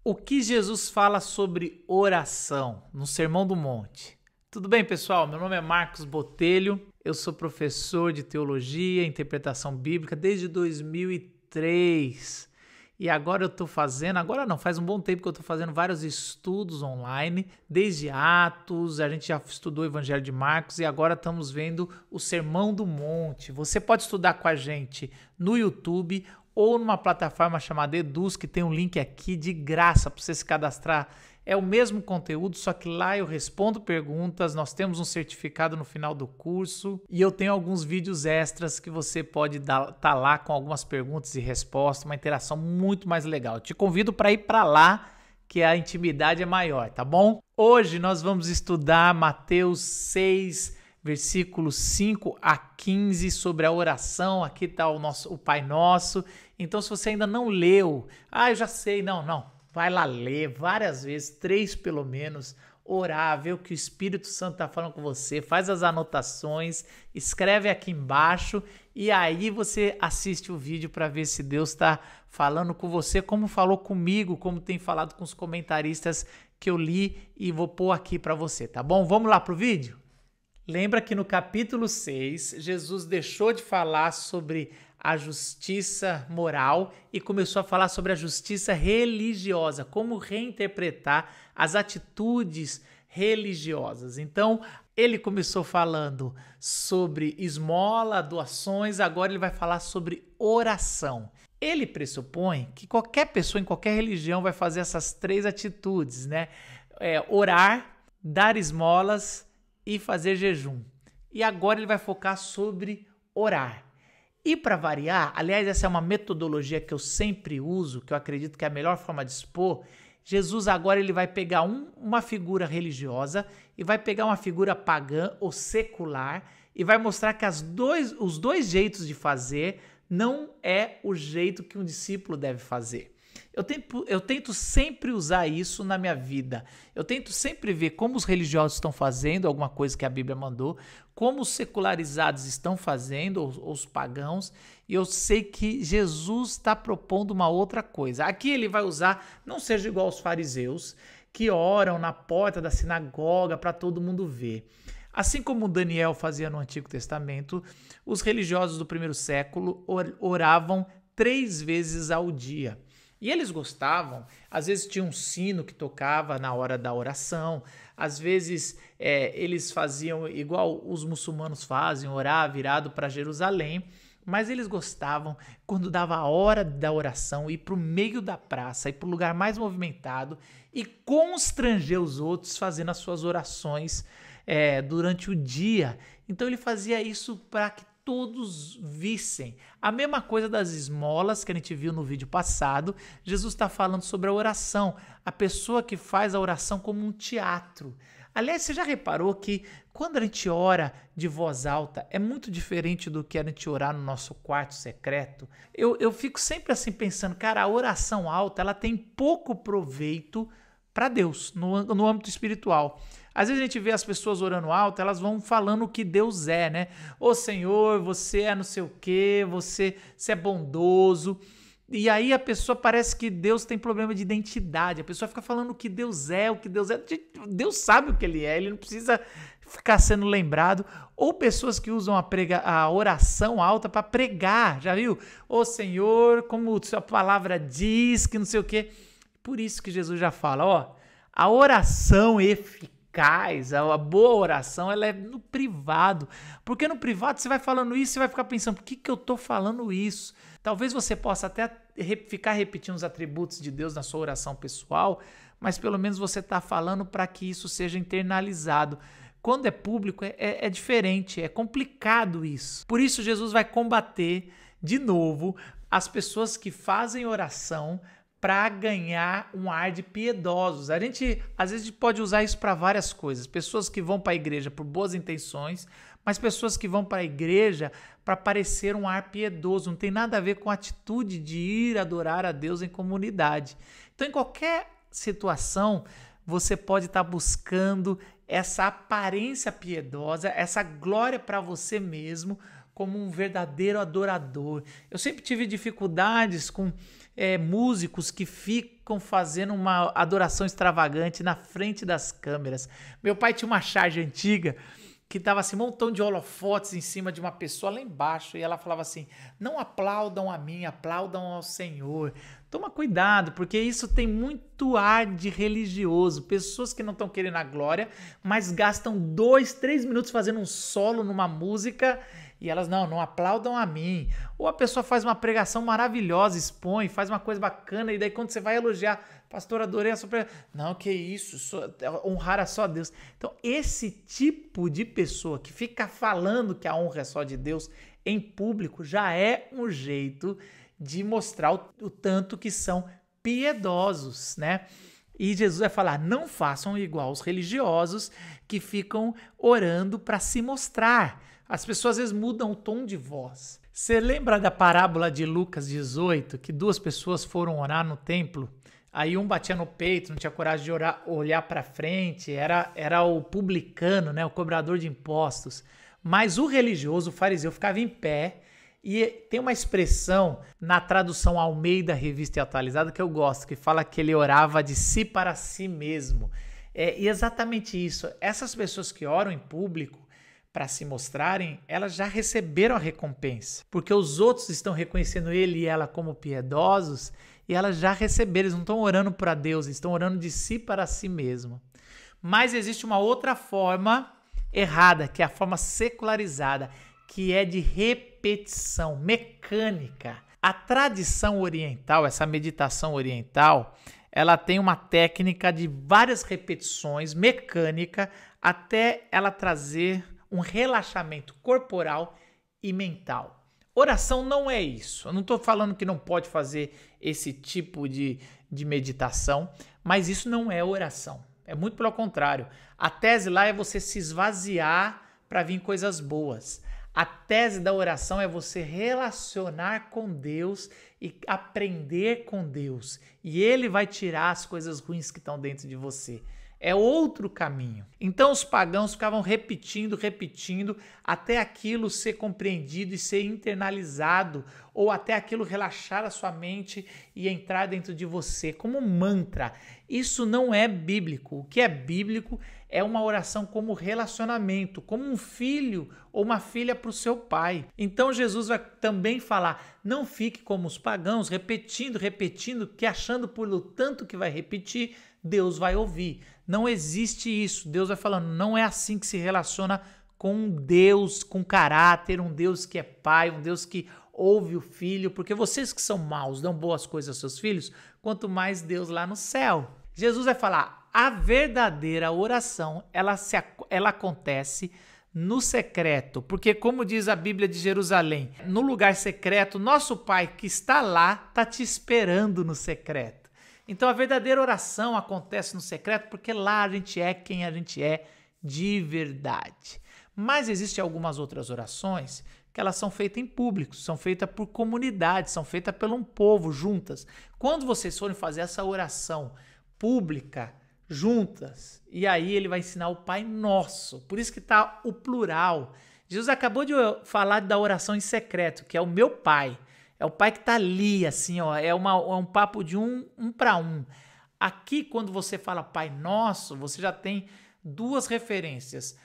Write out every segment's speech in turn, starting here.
O que Jesus fala sobre oração no Sermão do Monte? Tudo bem, pessoal? Meu nome é Marcos Botelho, eu sou professor de teologia e interpretação bíblica desde 2003. E agora eu estou fazendo, faz um bom tempo que eu estou fazendo vários estudos online, desde Atos, a gente já estudou o Evangelho de Marcos e agora estamos vendo o Sermão do Monte. Você pode estudar com a gente no YouTube ou numa plataforma chamada Eduz, que tem um link aqui de graça para você se cadastrar. É o mesmo conteúdo, só que lá eu respondo perguntas, nós temos um certificado no final do curso e eu tenho alguns vídeos extras que você pode tá lá com algumas perguntas e respostas, uma interação muito mais legal. Eu te convido para ir para lá, que a intimidade é maior, tá bom? Hoje nós vamos estudar Mateus 6, versículos 5 a 15 sobre a oração. Aqui está o Pai Nosso. Então, se você ainda não leu, eu já sei, não. Vai lá ler várias vezes, 3 pelo menos, orar, ver o que o Espírito Santo está falando com você, faz as anotações, escreve aqui embaixo e aí você assiste o vídeo para ver se Deus está falando com você, como falou comigo, como tem falado com os comentaristas que eu li e vou pôr aqui para você, tá bom? Vamos lá pro vídeo? Lembra que no capítulo 6, Jesus deixou de falar sobre a justiça moral e começou a falar sobre a justiça religiosa, como reinterpretar as atitudes religiosas. Então, ele começou falando sobre esmola, doações, agora ele vai falar sobre oração. Ele pressupõe que qualquer pessoa em qualquer religião vai fazer essas 3 atitudes, né? Orar, dar esmolas e fazer jejum. E agora ele vai focar sobre orar. E para variar, aliás, essa é uma metodologia que eu sempre uso, que eu acredito que é a melhor forma de expor. Jesus agora ele vai pegar uma figura religiosa e vai pegar uma figura pagã ou secular e vai mostrar que os dois jeitos de fazer não é o jeito que um discípulo deve fazer. Eu tento sempre usar isso na minha vida. Eu tento sempre ver como os religiosos estão fazendo alguma coisa que a Bíblia mandou, como os secularizados estão fazendo, ou os pagãos, e eu sei que Jesus está propondo uma outra coisa. Aqui ele vai usar, não seja igual aos fariseus, que oram na porta da sinagoga para todo mundo ver. Assim como Daniel fazia no Antigo Testamento, os religiosos do primeiro século oravam 3 vezes ao dia. E eles gostavam, às vezes tinha um sino que tocava na hora da oração, às vezes eles faziam igual os muçulmanos fazem, orar virado para Jerusalém, mas eles gostavam quando dava a hora da oração ir para o meio da praça, ir para o lugar mais movimentado e constranger os outros fazendo as suas orações durante o dia. Então ele fazia isso para que todos vissem. A mesma coisa das esmolas que a gente viu no vídeo passado. Jesus está falando sobre a oração, a pessoa que faz a oração como um teatro. Aliás, você já reparou que quando a gente ora de voz alta é muito diferente do que a gente orar no nosso quarto secreto? Eu fico sempre assim pensando, cara, a oração alta ela tem pouco proveito para Deus no âmbito espiritual. Às vezes a gente vê as pessoas orando alto, elas vão falando o que Deus é, né? Ô Senhor, você é não sei o quê, você é bondoso. E aí a pessoa parece que Deus tem problema de identidade. A pessoa fica falando o que Deus é, o que Deus é. Deus sabe o que ele é, ele não precisa ficar sendo lembrado. Ou pessoas que usam a oração alta para pregar, já viu? Ô Senhor, como sua palavra diz, que não sei o quê. Por isso que Jesus já fala, a oração eficaz, a boa oração, ela é no privado. Porque no privado você vai falando isso, você vai ficar pensando, por que eu tô falando isso? Talvez você possa até ficar repetindo os atributos de Deus na sua oração pessoal, mas pelo menos você está falando para que isso seja internalizado. Quando é público, é diferente, é complicado isso. Por isso Jesus vai combater, de novo, as pessoas que fazem oração para ganhar um ar de piedosos. A gente, às vezes, pode usar isso para várias coisas. Pessoas que vão para a igreja por boas intenções, mas pessoas que vão para a igreja para parecer um ar piedoso. Não tem nada a ver com a atitude de ir adorar a Deus em comunidade. Então, em qualquer situação, você pode estar buscando essa aparência piedosa, essa glória para você mesmo, como um verdadeiro adorador. Eu sempre tive dificuldades com músicos que ficam fazendo uma adoração extravagante na frente das câmeras. Meu pai tinha uma charge antiga que tava assim, um montão de holofotes em cima de uma pessoa lá embaixo, e ela falava assim, não aplaudam a mim, aplaudam ao Senhor. Toma cuidado, porque isso tem muito ar de religioso, pessoas que não estão querendo a glória, mas gastam 2, 3 minutos fazendo um solo numa música, e elas, não aplaudam a mim. Ou a pessoa faz uma pregação maravilhosa, expõe, faz uma coisa bacana, e daí quando você vai elogiar, pastor, adorei a sua pregação. Não, que isso, honrar a só Deus. Então, esse tipo de pessoa que fica falando que a honra é só de Deus em público já é um jeito de mostrar o tanto que são piedosos, né? E Jesus vai falar, não façam igual os religiosos que ficam orando para se mostrar. As pessoas às vezes mudam o tom de voz. Você lembra da parábola de Lucas 18, que 2 pessoas foram orar no templo? Aí um batia no peito, não tinha coragem de olhar para frente, era o publicano, né, o cobrador de impostos. Mas o religioso, o fariseu, ficava em pé. E tem uma expressão na tradução Almeida, Revista e Atualizada, que eu gosto, que fala que ele orava de si para si mesmo. E exatamente isso. Essas pessoas que oram em público para se mostrarem, elas já receberam a recompensa. Porque os outros estão reconhecendo ele e ela como piedosos, e elas já receberam, eles não estão orando para Deus, estão orando de si para si mesmo. Mas existe uma outra forma errada, que é a forma secularizada, que é de repetição mecânica. A tradição oriental, essa meditação oriental, ela tem uma técnica de várias repetições mecânica até ela trazer um relaxamento corporal e mental. Oração não é isso. Eu não estou falando que não pode fazer esse tipo de meditação, mas isso não é oração. É muito pelo contrário. A tese lá é você se esvaziar para vir coisas boas. A tese da oração é você relacionar com Deus e aprender com Deus. E Ele vai tirar as coisas ruins que estão dentro de você. É outro caminho. Então os pagãos ficavam repetindo, até aquilo ser compreendido e ser internalizado, ou até aquilo relaxar a sua mente e entrar dentro de você, como um mantra. Isso não é bíblico. O que é bíblico é uma oração como relacionamento, como um filho ou uma filha para o seu pai. Então Jesus vai também falar, não fique como os pagãos, repetindo, que achando pelo tanto que vai repetir, Deus vai ouvir. Não existe isso. Deus vai falando, não é assim que se relaciona com um Deus com caráter, um Deus que é pai, um Deus que ouve o filho, porque vocês que são maus dão boas coisas aos seus filhos, quanto mais Deus lá no céu. Jesus vai falar, a verdadeira oração, ela acontece no secreto, porque como diz a Bíblia de Jerusalém, no lugar secreto, nosso Pai que está lá, está te esperando no secreto. Então a verdadeira oração acontece no secreto porque lá a gente é quem a gente é de verdade. Mas existem algumas outras orações que elas são feitas em público, são feitas por comunidade, são feitas por um povo juntas. Quando vocês forem fazer essa oração pública juntas, e aí ele vai ensinar o Pai Nosso. Por isso que está o plural. Jesus acabou de falar da oração em secreto, que é o meu Pai. É o Pai que está ali, assim, ó, é um papo de um para um. Aqui, quando você fala Pai Nosso, você já tem 2 referências.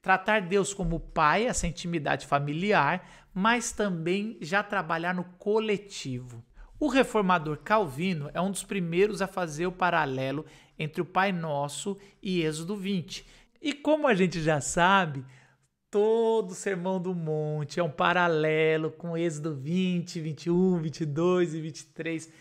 Tratar Deus como Pai, essa intimidade familiar, mas também já trabalhar no coletivo. O reformador Calvino é um dos primeiros a fazer o paralelo entre o Pai Nosso e Êxodo 20. E como a gente já sabe, todo o Sermão do Monte é um paralelo com Êxodo 20, 21, 22 e 23.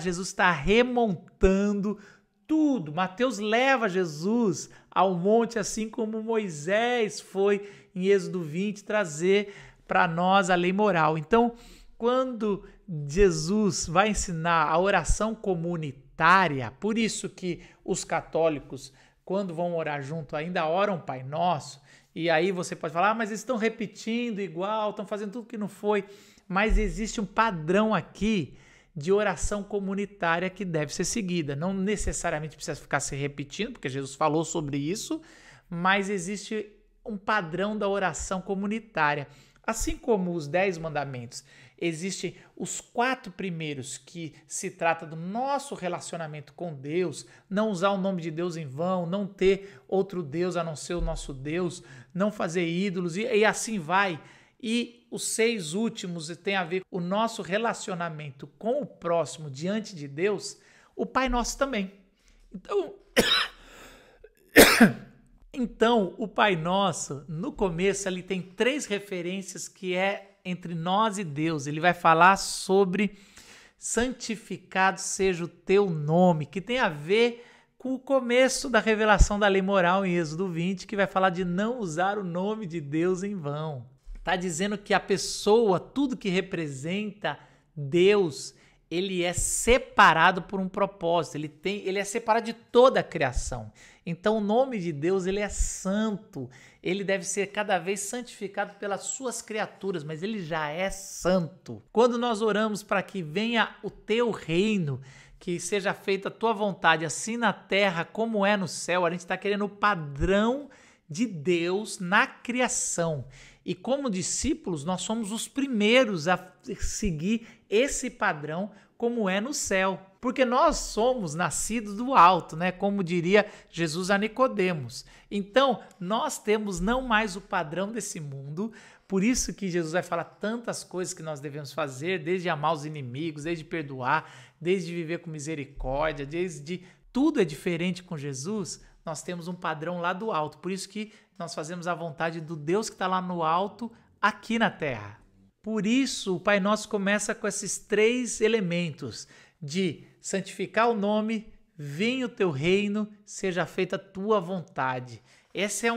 Jesus está remontando tudo. Mateus leva Jesus ao monte, assim como Moisés foi em Êxodo 20 trazer para nós a lei moral. Então, quando Jesus vai ensinar a oração comunitária, por isso que os católicos, quando vão orar junto, ainda oram Pai Nosso, e aí você pode falar, mas eles estão repetindo igual, estão fazendo tudo que não foi, mas existe um padrão aqui de oração comunitária que deve ser seguida. Não necessariamente precisa ficar se repetindo, porque Jesus falou sobre isso, mas existe um padrão da oração comunitária. Assim como os 10 mandamentos, existem os 4 primeiros que se trata do nosso relacionamento com Deus, não usar o nome de Deus em vão, não ter outro Deus a não ser o nosso Deus, não fazer ídolos e assim vai. E os 6 últimos tem a ver com o nosso relacionamento com o próximo diante de Deus, o Pai Nosso também. Então, o Pai Nosso, no começo, ele tem 3 referências que é entre nós e Deus. Ele vai falar sobre santificado seja o teu nome, que tem a ver com o começo da revelação da lei moral em Êxodo 20, que vai falar de não usar o nome de Deus em vão. Está dizendo que a pessoa, tudo que representa Deus, ele é separado por um propósito, ele é separado de toda a criação. Então o nome de Deus, ele é santo, ele deve ser cada vez santificado pelas suas criaturas, mas ele já é santo. Quando nós oramos para que venha o teu reino, que seja feita a tua vontade, assim na terra como é no céu, a gente está querendo o padrão de Deus na criação. E como discípulos, nós somos os primeiros a seguir esse padrão como é no céu. Porque nós somos nascidos do alto, né? Como diria Jesus a Nicodemos. Então, nós temos não mais o padrão desse mundo. Por isso que Jesus vai falar tantas coisas que nós devemos fazer, desde amar os inimigos, desde perdoar, desde viver com misericórdia, desde tudo é diferente com Jesus. Nós temos um padrão lá do alto. Por isso que nós fazemos a vontade do Deus que está lá no alto, aqui na terra. Por isso, o Pai Nosso começa com esses 3 elementos de santificar o nome, venha o teu reino, seja feita a tua vontade. Esses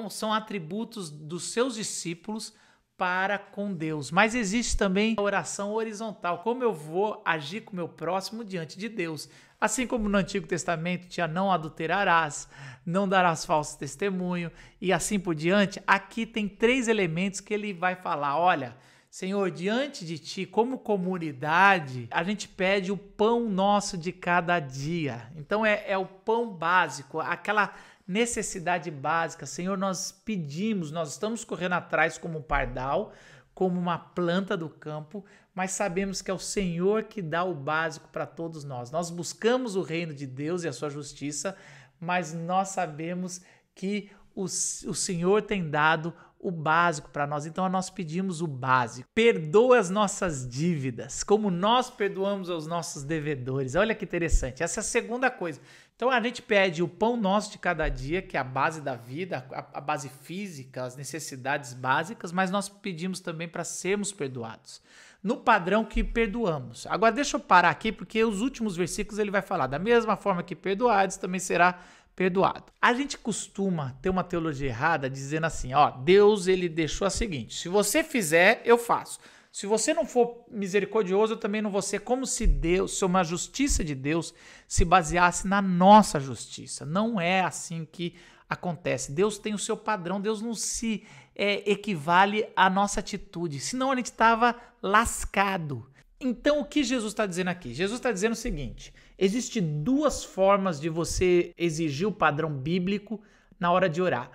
são atributos dos seus discípulos para com Deus. Mas existe também a oração horizontal. Como eu vou agir com o meu próximo diante de Deus? Assim como no Antigo Testamento tinha não adulterarás, não darás falso testemunho e assim por diante, aqui tem 3 elementos que ele vai falar. Olha, Senhor, diante de ti, como comunidade, a gente pede o pão nosso de cada dia. Então é o pão básico, aquela necessidade básica. Senhor, nós pedimos, nós estamos correndo atrás como um pardal, como uma planta do campo, mas sabemos que é o Senhor que dá o básico para todos nós. Nós buscamos o reino de Deus e a sua justiça, mas nós sabemos que o Senhor tem dado o básico para nós, então nós pedimos o básico. Perdoa as nossas dívidas, como nós perdoamos aos nossos devedores. Olha que interessante, essa é a segunda coisa. Então a gente pede o pão nosso de cada dia, que é a base da vida, a base física, as necessidades básicas, mas nós pedimos também para sermos perdoados, no padrão que perdoamos. Agora deixa eu parar aqui, porque os últimos versículos ele vai falar, da mesma forma que perdoados, também será perdoado. A gente costuma ter uma teologia errada dizendo assim, ó, Deus ele deixou a seguinte, se você fizer, eu faço. Se você não for misericordioso, eu também não vou ser, como se Deus, se uma justiça de Deus se baseasse na nossa justiça. Não é assim que acontece. Deus tem o seu padrão, Deus não se equivale à nossa atitude, senão a gente estava lascado. Então, o que Jesus está dizendo aqui? Jesus está dizendo o seguinte, existem 2 formas de você exigir o padrão bíblico na hora de orar.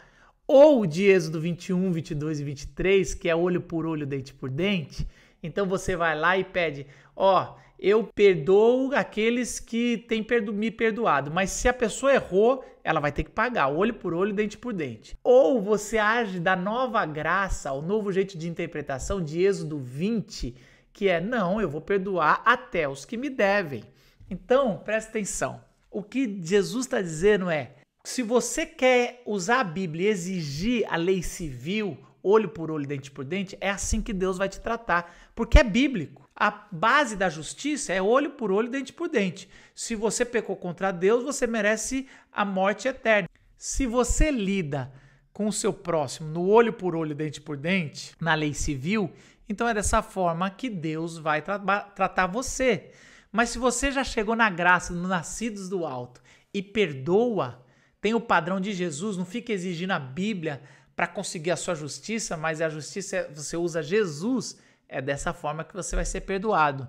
Ou de Êxodo 21, 22 e 23, que é olho por olho, dente por dente. Então você vai lá e pede, ó, eu perdoo aqueles que têm me perdoado, mas se a pessoa errou, ela vai ter que pagar, olho por olho, dente por dente. Ou você age da nova graça, o novo jeito de interpretação de Êxodo 20, que é, não, eu vou perdoar até os que me devem. Então, presta atenção, o que Jesus está dizendo é, se você quer usar a Bíblia e exigir a lei civil, olho por olho, dente por dente, é assim que Deus vai te tratar, porque é bíblico. A base da justiça é olho por olho, dente por dente. Se você pecou contra Deus, você merece a morte eterna. Se você lida com o seu próximo no olho por olho, dente por dente, na lei civil, então é dessa forma que Deus vai tratar você. Mas se você já chegou na graça, no nascidos do alto, e perdoa, tem o padrão de Jesus, não fica exigindo a Bíblia para conseguir a sua justiça, mas a justiça você usa Jesus, é dessa forma que você vai ser perdoado.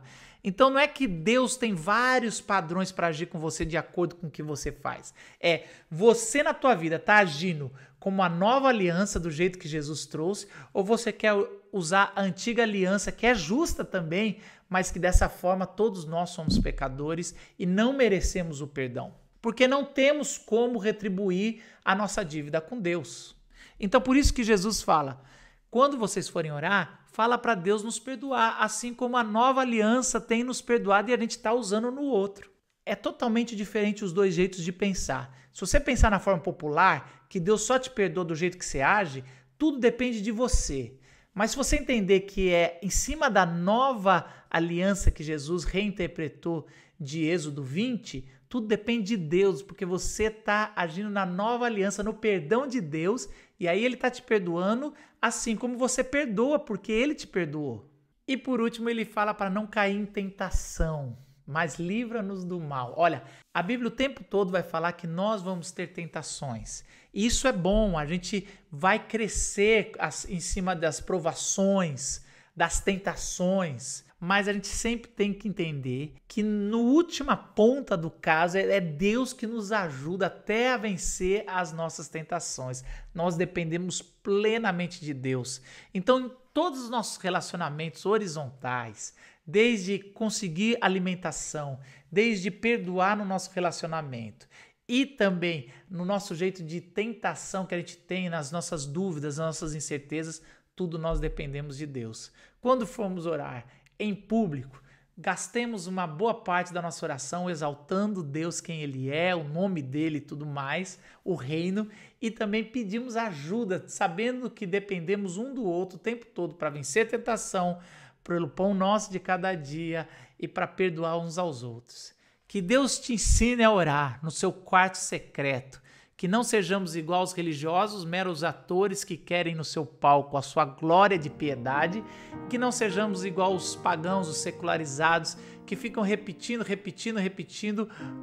Então não é que Deus tem vários padrões para agir com você de acordo com o que você faz. É você na tua vida tá agindo como a nova aliança do jeito que Jesus trouxe, ou você quer usar a antiga aliança que é justa também, mas que dessa forma todos nós somos pecadores e não merecemos o perdão, porque não temos como retribuir a nossa dívida com Deus. Então por isso que Jesus fala, quando vocês forem orar, fala para Deus nos perdoar, assim como a nova aliança tem nos perdoado e a gente está usando no outro. É totalmente diferente os dois jeitos de pensar. Se você pensar na forma popular, que Deus só te perdoa do jeito que você age, tudo depende de você. Mas se você entender que é em cima da nova aliança que Jesus reinterpretou de Êxodo 20, tudo depende de Deus, porque você está agindo na nova aliança, no perdão de Deus, e aí ele está te perdoando assim como você perdoa, porque ele te perdoou. E por último ele fala para não cair em tentação, mas livra-nos do mal. Olha, a Bíblia o tempo todo vai falar que nós vamos ter tentações. E isso é bom, a gente vai crescer em cima das provações, das tentações, mas a gente sempre tem que entender que na última ponta do caso é Deus que nos ajuda até a vencer as nossas tentações. Nós dependemos plenamente de Deus. Então, em todos os nossos relacionamentos horizontais, desde conseguir alimentação, desde perdoar no nosso relacionamento e também no nosso jeito de tentação que a gente tem, nas nossas dúvidas, nas nossas incertezas, tudo nós dependemos de Deus. Quando formos orar em público, gastemos uma boa parte da nossa oração exaltando Deus, quem Ele é, o nome dEle e tudo mais, o reino, e também pedimos ajuda, sabendo que dependemos um do outro o tempo todo para vencer a tentação, pelo pão nosso de cada dia e para perdoar uns aos outros. Que Deus te ensine a orar no seu quarto secreto, que não sejamos igual aos religiosos, meros atores que querem no seu palco a sua glória de piedade, que não sejamos igual aos pagãos, os secularizados, que ficam repetindo,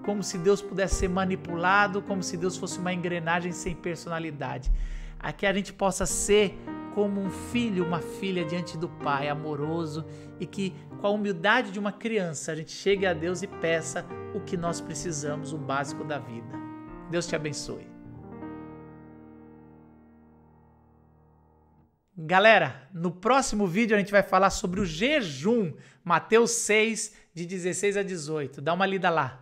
como se Deus pudesse ser manipulado, como se Deus fosse uma engrenagem sem personalidade. Que a gente possa ser como um filho, uma filha diante do Pai, amoroso, e que com a humildade de uma criança a gente chegue a Deus e peça o que nós precisamos, o básico da vida. Deus te abençoe. Galera, no próximo vídeo a gente vai falar sobre o jejum, Mateus 6, de 16 a 18. Dá uma lida lá.